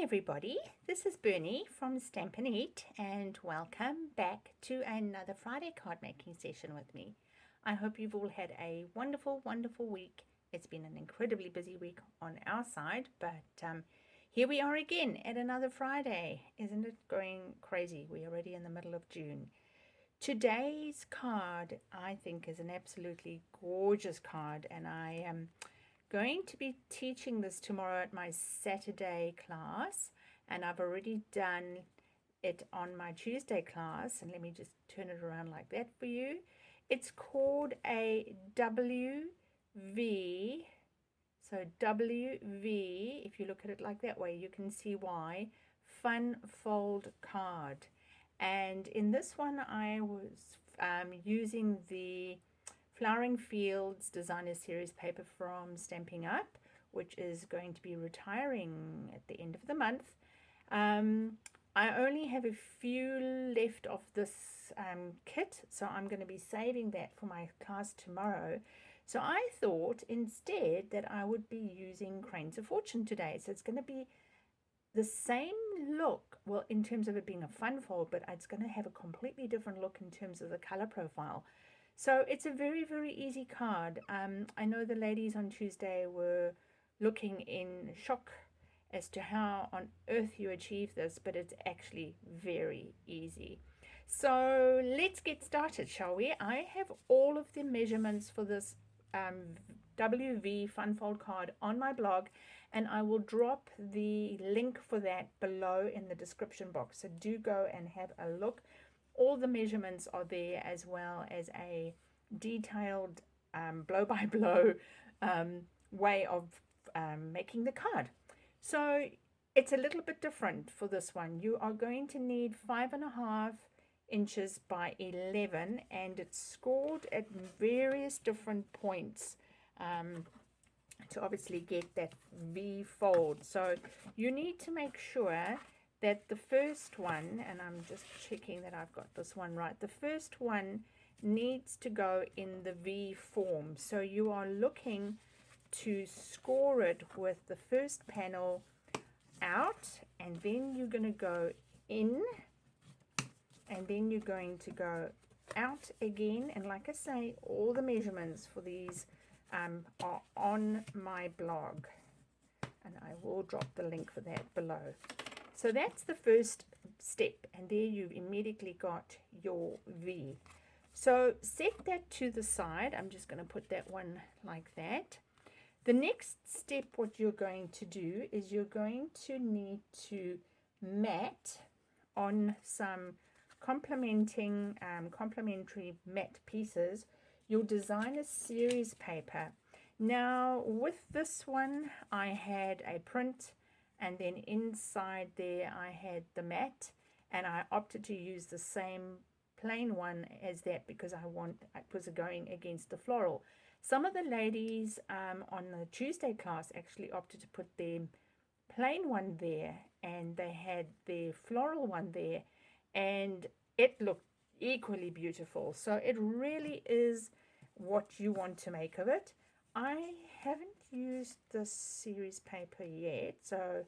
everybody, this is Bernie from Stamp and Eat, and welcome back to another Friday card making session with me. I hope you've all had a wonderful, wonderful week. It's been an incredibly busy week on our side, but here we are again at another Friday. Isn't it going crazy? We're already in the middle of June. Today's card, I think, is an absolutely gorgeous card, and I am going to be teaching this tomorrow at my Saturday class, and I've already done it on my Tuesday class. And let me just turn it around like that for you. It's called a W-V, so W-V, if you look at it like that way, you can see why, Funfold Card. And in this one, I was using the Flowering Fields Designer Series paper from Stamping Up, which is going to be retiring at the end of the month. I only have a few left of this kit, so I'm going to be saving that for my class tomorrow. So I thought instead that I would be using Cranes of Fortune today. So it's going to be the same look, well, in terms of it being a fun fold, but it's going to have a completely different look in terms of the color profile. So it's a very, very easy card. I know the ladies on Tuesday were looking in shock as to how on earth you achieve this, but it's actually very easy. So let's get started, shall we? I have all of the measurements for this W-V Funfold card on my blog, and I will drop the link for that below in the description box. So do go and have a look. All the measurements are there, as well as a detailed blow-by-blow way of making the card. So it's a little bit different for this one. You are going to need 5.5 inches by 11, and it's scored at various different points to obviously get that V fold. So you need to make sure that the first one, and I'm just checking that I've got this one right, the first one needs to go in the V form. So you are looking to score it with the first panel out, and then you're going to go in, and then you're going to go out again. And like I say, all the measurements for these are on my blog, and I will drop the link for that below. So that's the first step, and there you've immediately got your V. So set that to the side. I'm just going to put that one like that. The next step, what you're going to do is you're going to need to mat on some complementary matte pieces your designer series paper. Now with this one, I had a print, and then inside there I had the matte, and I opted to use the same plain one as that because it was going against the floral. Some of the ladies on the Tuesday class actually opted to put their plain one there, and they had their floral one there, and it looked equally beautiful. So it really is what you want to make of it. I haven't used this series paper yet, so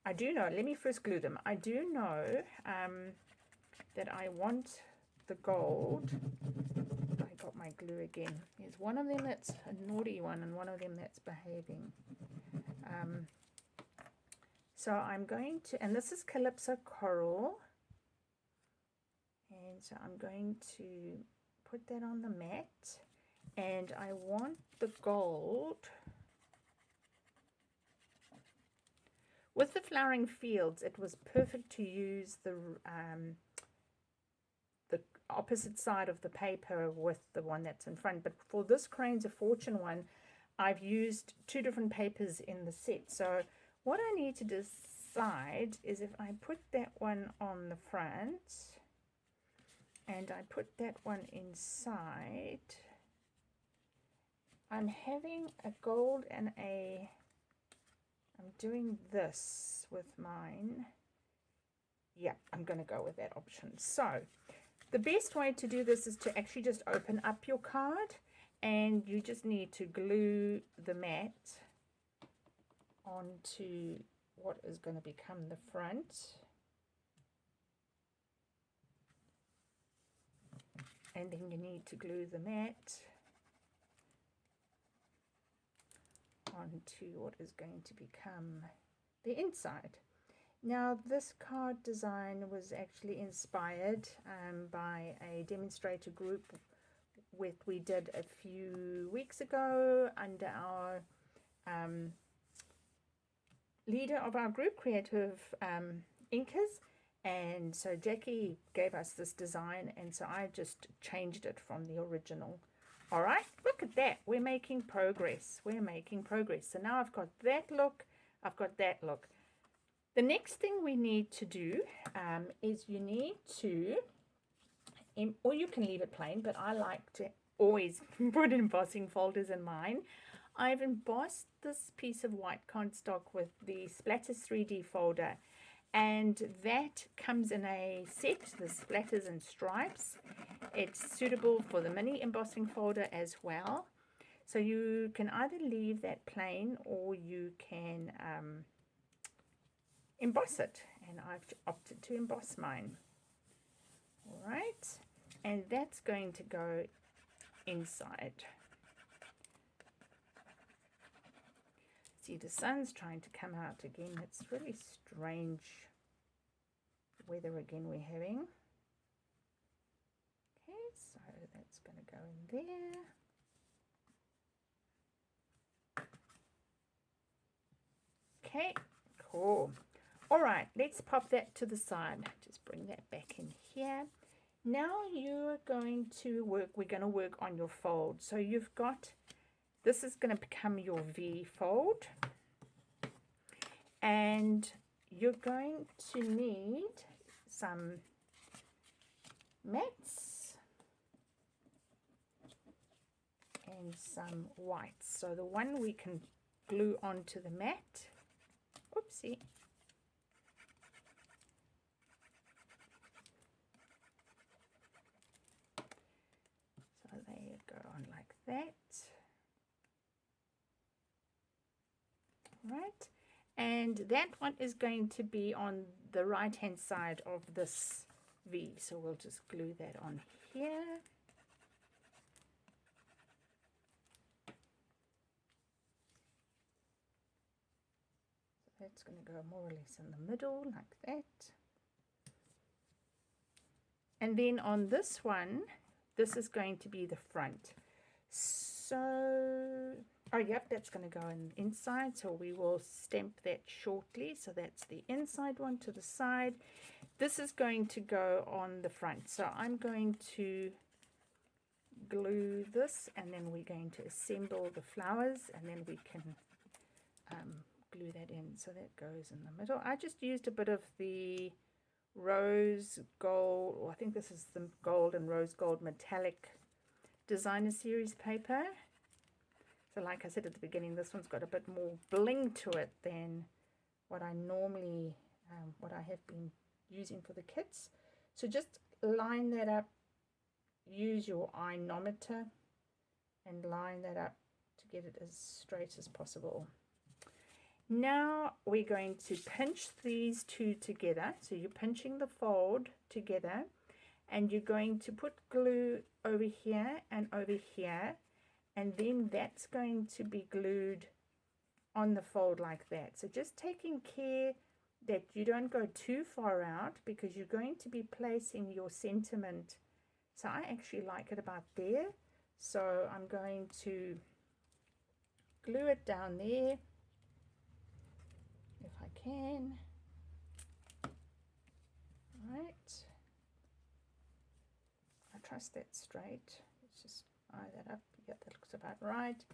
I do know, let me first glue them. I do know that I want the gold. I got my glue again. There's one of them that's a naughty one and one of them that's behaving. So I'm going to, and this is Calypso Coral, and so I'm going to put that on the mat, and I want the gold. With the Flowering Fields, it was perfect to use the opposite side of the paper with the one that's in front. But for this Cranes of Fortune one, I've used two different papers in the set. So what I need to decide is if I put that one on the front and I put that one inside, I'm having a gold and I'm doing this with mine. Yeah, I'm going to go with that option. So the best way to do this is to actually just open up your card, and you just need to glue the mat onto what is going to become the front. And then you need to glue the mat onto what is going to become the inside. Now this card design was actually inspired by a demonstrator group we did a few weeks ago under our leader of our group, Creative Inkers. And so Jackie gave us this design, and so I just changed it from the original. All right, look at that. We're making progress. We're making progress. So now I've got that look. I've got that look. The next thing we need to do is you need to, or you can leave it plain, but I like to always put embossing folders in mine. I've embossed this piece of white cardstock with the Splatters 3D folder. And that comes in a set, the splatters and stripes. It's suitable for the mini embossing folder as well. So you can either leave that plain or you can emboss it. And I've opted to emboss mine. All right. And that's going to go inside. See, the sun's trying to come out again. It's really strange weather again we're having. Okay, so that's going to go in there. Okay, cool. All right, let's pop that to the side. Just bring that back in here. Now you're going to work, we're going to work on your fold. So you've got, this is going to become your V fold. And you're going to need some mats and some whites. So the one we can glue onto the mat. Oopsie. So there you go, on like that. Right. And that one is going to be on the right hand side of this V. So we'll just glue that on here. So that's going to go more or less in the middle like that. And then on this one, this is going to be the front. So, oh yep, that's going to go in inside, so we will stamp that shortly. So that's the inside one to the side. This is going to go on the front. So I'm going to glue this, and then we're going to assemble the flowers, and then we can glue that in. So that goes in the middle. I just used a bit of the rose gold, or I think this is the gold and rose gold metallic designer series paper. So like I said at the beginning, this one's got a bit more bling to it than what I normally, what I have been using for the kits. So just line that up, use your inometer and line that up to get it as straight as possible. Now we're going to pinch these two together. So you're pinching the fold together, and you're going to put glue over here and over here, and then that's going to be glued on the fold like that. So just taking care that you don't go too far out, because you're going to be placing your sentiment. So I actually like it about there. So I'm going to glue it down there if I can. Right. I trust that's straight. Let's just eye that up. Yep, that looks about right.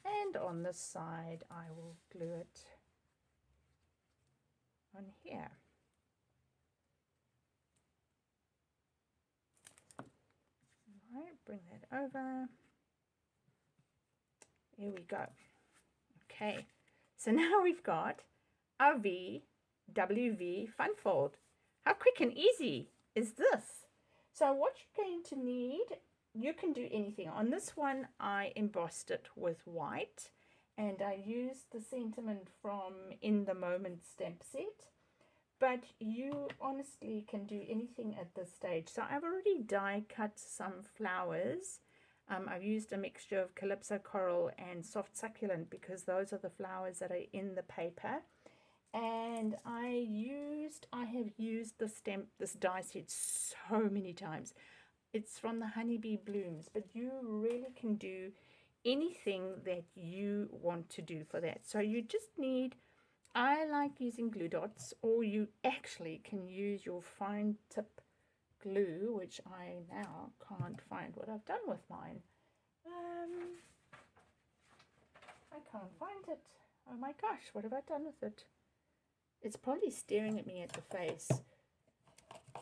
And on this side, I will glue it on here. All right, bring that over. Here we go. Okay, so now we've got our W-V Funfold. How quick and easy is this? So what you're going to need, you can do anything. On this one, I embossed it with white, And I used the sentiment from In the Moment stamp set. But you honestly can do anything at this stage. So I've already die cut some flowers. I've used a mixture of Calypso Coral and Soft Succulent because those are the flowers that are in the paper. And I have used this die set so many times. It's from the Honeybee Blooms, but you really can do anything that you want to do for that. So you just need, I like using glue dots, or you actually can use your fine tip glue, which I now can't find what I've done with mine. I can't find it. Oh my gosh, what have I done with it? It's probably staring at me at the face.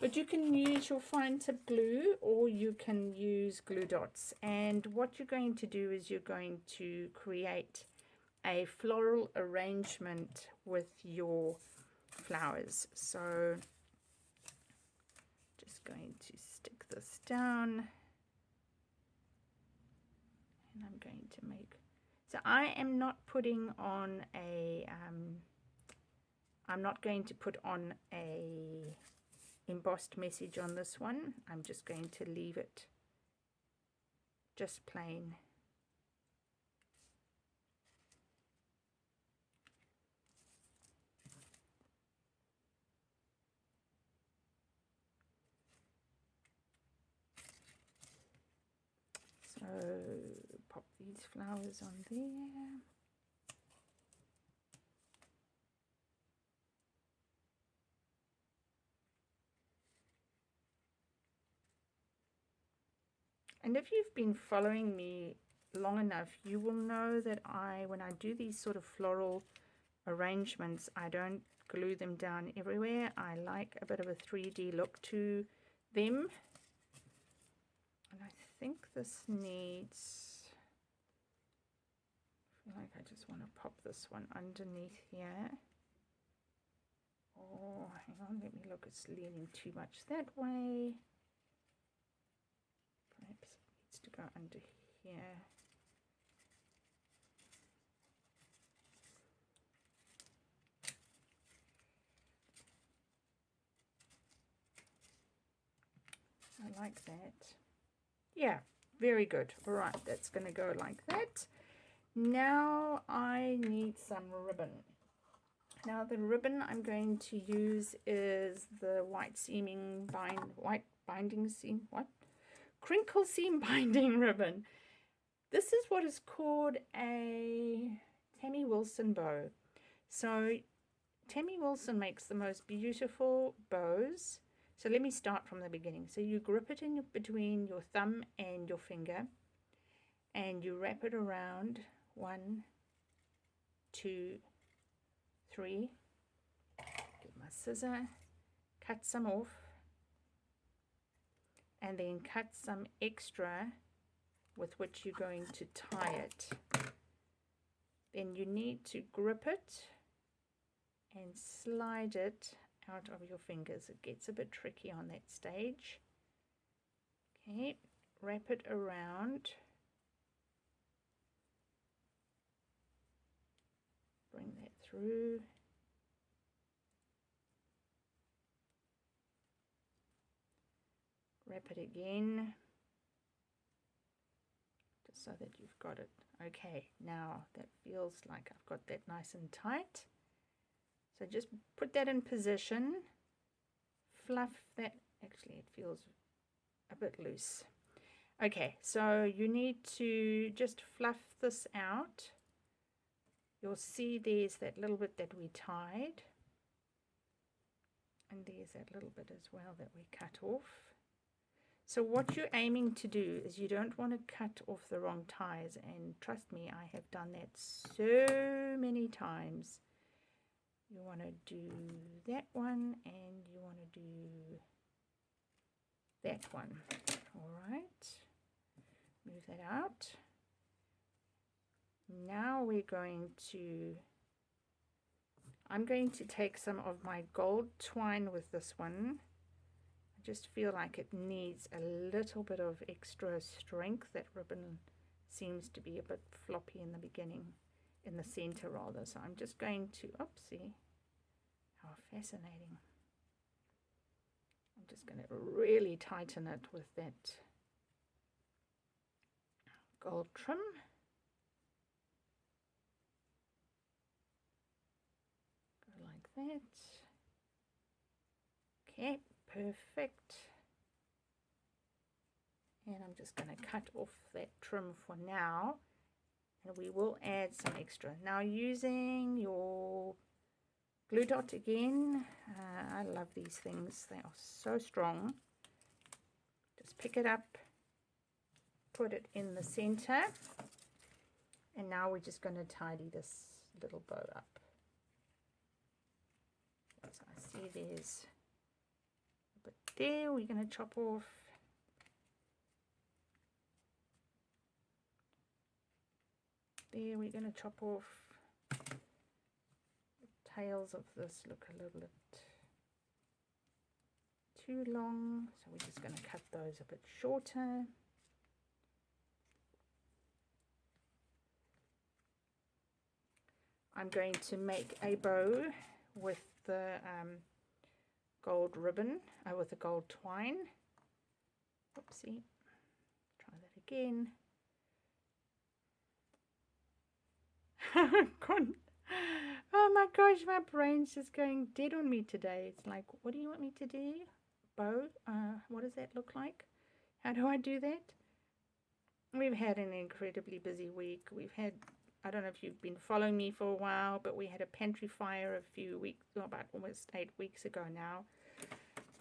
But you can use your fine tip glue, or you can use glue dots. And what you're going to do is you're going to create a floral arrangement with your flowers. So just going to stick this down, and I'm going to make, so I am not putting on a I'm not going to put on a embossed message on this one. I'm just going to leave it just plain. So pop these flowers on there. And if you've been following me long enough, you will know that when I do these sort of floral arrangements, I don't glue them down everywhere. I like a bit of a 3D look to them. And I think this needs, I feel like I just want to pop this one underneath here. Oh, hang on, let me look, it's leaning too much that way. Perhaps it needs to go under here. I like that. Yeah, very good. All right, that's going to go like that. Now I need some ribbon. Now the ribbon I'm going to use is the crinkle seam binding ribbon. This is what is called a Tammy Wilson bow. So Tammy Wilson makes the most beautiful bows. So let me start from the beginning. So you grip it in between your thumb and your finger, and you wrap it around 1, 2, 3. Get my scissor, cut some off, and then cut some extra with which you're going to tie it. Then you need to grip it and slide it out of your fingers. It gets a bit tricky on that stage. Okay, wrap it around. Bring that through. Wrap it again, just so that you've got it. Okay, now that feels like I've got that nice and tight. So just put that in position, fluff that. Actually, it feels a bit loose. Okay, so you need to just fluff this out. You'll see there's that little bit that we tied, and there's that little bit as well that we cut off. So what you're aiming to do is you don't want to cut off the wrong ties, and trust me, I have done that so many times. You want to do that one, and you want to do that one. All right, move that out. Now I'm going to take some of my gold twine with this one. I just feel like it needs a little bit of extra strength. That ribbon seems to be a bit floppy in the beginning. in the center rather. So I'm just going to, oopsie, how fascinating. I'm just going to really tighten it with that gold trim. Go like that. Okay, perfect. And I'm just going to cut off that trim for now. And we will add some extra. Now using your glue dot again. I love these things. They are so strong. Just pick it up, put it in the center. And now we're just going to tidy this little bow up. So I see there's a bit there. We're going to chop off. There we're going to chop off. The tails of this look a little bit too long, so we're just going to cut those a bit shorter. I'm going to make a bow with the gold ribbon, with the gold twine. Oopsie, try that again. Oh my gosh, my brain's just going dead on me today. It's like, what do you want me to do? Bow? What does that look like? How do I do that? We've had an incredibly busy week. We've had, I don't know if you've been following me for a while, but we had a pantry fire a few weeks, about almost 8 weeks ago now,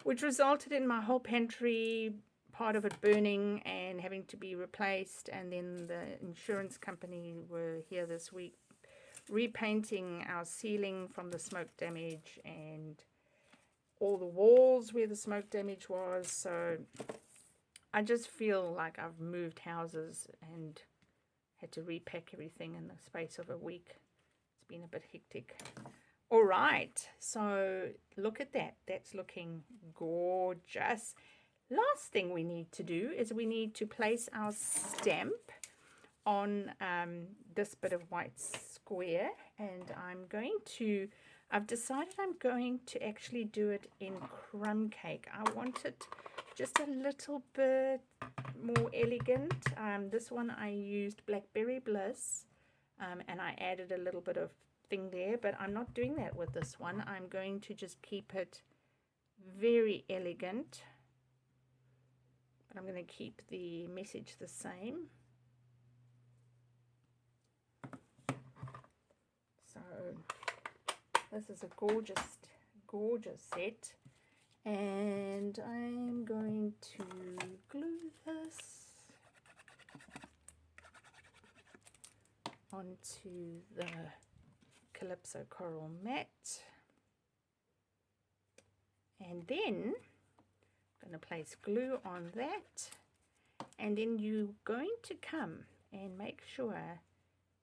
which resulted in my whole pantry, part of it burning and having to be replaced. And then the insurance company were here this week repainting our ceiling from the smoke damage and all the walls where the smoke damage was. So I just feel like I've moved houses and had to repack everything in the space of a week. It's been a bit hectic. All right, so look at that. That's looking gorgeous. Last thing we need to do is we need to place our stamp on this bit of white square, and I've decided I'm going to actually do it in crumb cake. I want it just a little bit more elegant. This one I used Blackberry Bliss, and I added a little bit of thing there, but I'm not doing that with this one. I'm going to just keep it very elegant, but I'm going to keep the message the same. So this is a gorgeous set, and I'm going to glue this onto the Calypso Coral mat, and then I'm going to place glue on that, and then you're going to come and make sure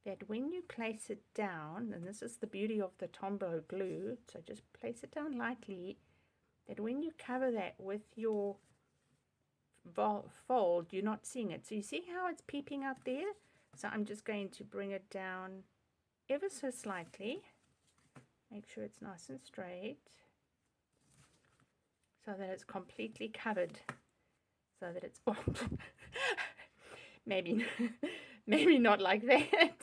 that when you place it down, and this is the beauty of the Tombow glue, so just place it down lightly, that when you cover that with your fold, you're not seeing it. So you see how it's peeping out there? So I'm just going to bring it down ever so slightly. Make sure it's nice and straight, so that it's completely covered, so that it's maybe not like that.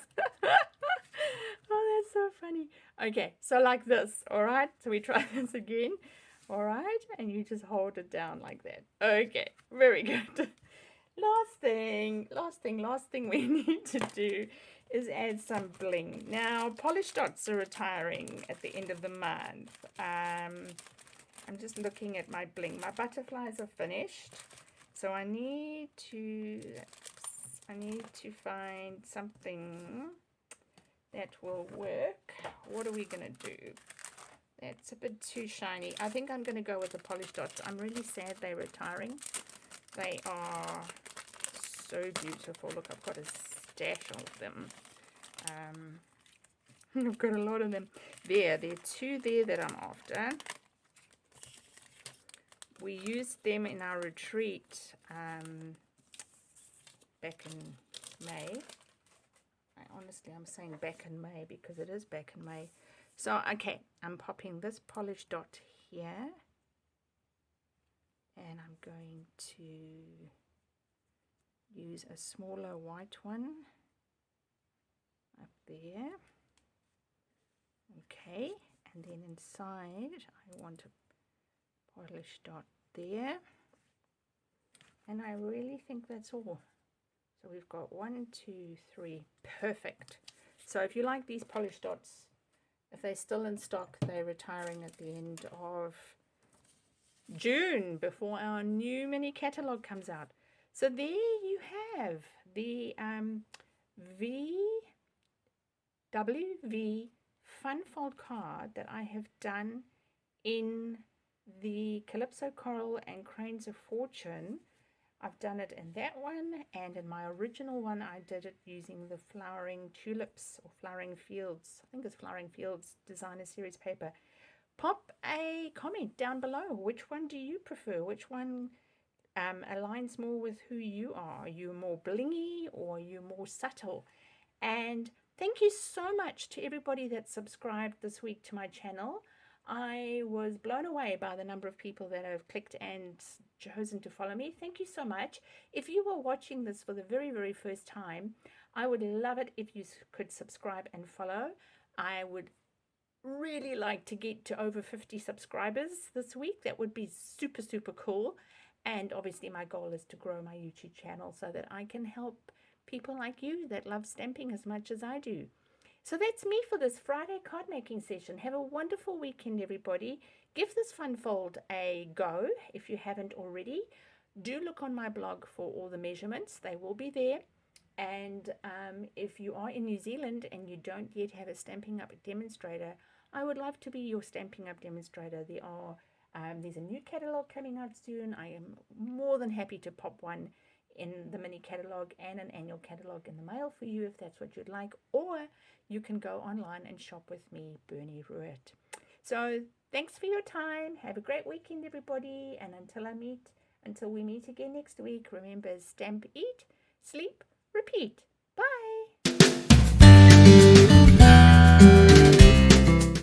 Oh, that's so funny. Okay, so like this. All right, so we try this again. All right, and you just hold it down like that. Okay, very good. Last thing we need to do is add some bling. Now, polish dots are retiring at the end of the month. I'm just looking at my bling. My butterflies are finished, so I need to find something that will work. What are we going to do? That's a bit too shiny. I think I'm going to go with the polish dots. I'm really sad they're retiring. They are so beautiful. Look, I've got a stash of them. I've got a lot of them. There are two there that I'm after. We used them in our retreat back in May. I honestly, I'm saying back in May because it is back in May. So, okay, I'm popping this polish dot here. And I'm going to use a smaller white one up there. Okay, and then inside I want a polish dot there. And I really think that's all. So we've got 1, 2, 3, perfect. So if you like these polish dots, if they're still in stock, they're retiring at the end of June before our new mini catalog comes out. So there you have the W-V Funfold card that I have done in the Calypso Coral and Cranes of Fortune. I've done it in that one, and in my original one I did it using the Flowering Tulips or Flowering Fields, I think it's Flowering Fields Designer Series paper. Pop a comment down below. Which one do you prefer? Which one aligns more with who you are? Are you more blingy or are you more subtle? And thank you so much to everybody that subscribed this week to my channel. I was blown away by the number of people that have clicked and chosen to follow me. Thank you so much. If you were watching this for the very, very first time, I would love it if you could subscribe and follow. I would really like to get to over 50 subscribers this week. That would be super, super cool. And obviously my goal is to grow my YouTube channel so that I can help people like you that love stamping as much as I do. So that's me for this Friday card making session. Have a wonderful weekend, everybody. Give this Funfold a go if you haven't already. Do look on my blog for all the measurements. They will be there. And if you are in New Zealand and you don't yet have a Stampin' Up! Demonstrator, I would love to be your Stampin' Up! Demonstrator. There's a new catalog coming out soon. I am more than happy to pop one in the mini catalog and an annual catalog in the mail for you if that's what you'd like. Or you can go online and shop with me, Bernie Roodt. So thanks for your time. Have a great weekend, everybody. And until we meet again next week, remember, stamp, eat, sleep, repeat.